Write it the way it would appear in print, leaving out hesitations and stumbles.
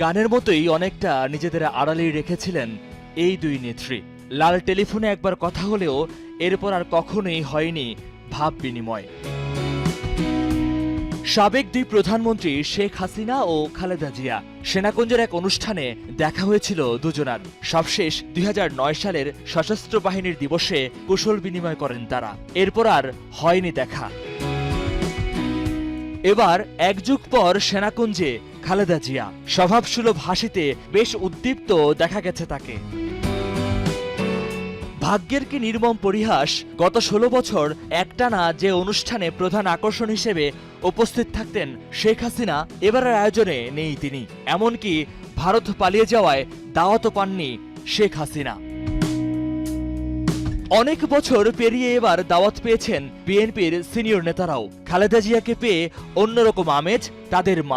গানের মতোই অনেকটা নিজেদের আড়ালেই রেখেছিলেন এই দুই নেত্রী। লাল টেলিফোনে একবার কথা হলেও এরপর আর কখনোই হয়নি ভাব বিনিময়। সাবেক দুই প্রধানমন্ত্রী শেখ হাসিনা ও খালেদা জিয়া সেনাকুঞ্জের এক অনুষ্ঠানে দেখা হয়েছিল দুজনার। সবশেষ ২০০৯ সালের সশস্ত্র বাহিনীর দিবসে কুশল বিনিময় করেন তারা। এরপর আর হয়নি দেখা। এবার এক যুগ পর সেনাকুঞ্জে খালেদা জিয়া স্বভাবসুলভ হাসিতে বেশ উদ্দীপ্ত দেখা গেছে তাকে। ভাগ্যের কি নির্মম পরিহাস, গত ১৬ বছর একটানা যে অনুষ্ঠানে প্রধান আকর্ষণ হিসেবে উপস্থিত থাকতেন শেখ হাসিনা, এবারের আয়োজনে নেই তিনি। এমনকি ভারত পালিয়ে যাওয়ায় দাওয়াতও পাননি শেখ হাসিনা। অনেক বছর পেরিয়ে এবার দাওয়াত পেয়েছেন বিএনপির সিনিয়র নেতারাও। খালেদা জিয়াকে পেয়ে অন্যরকম আমেজ তাদের মাঝে।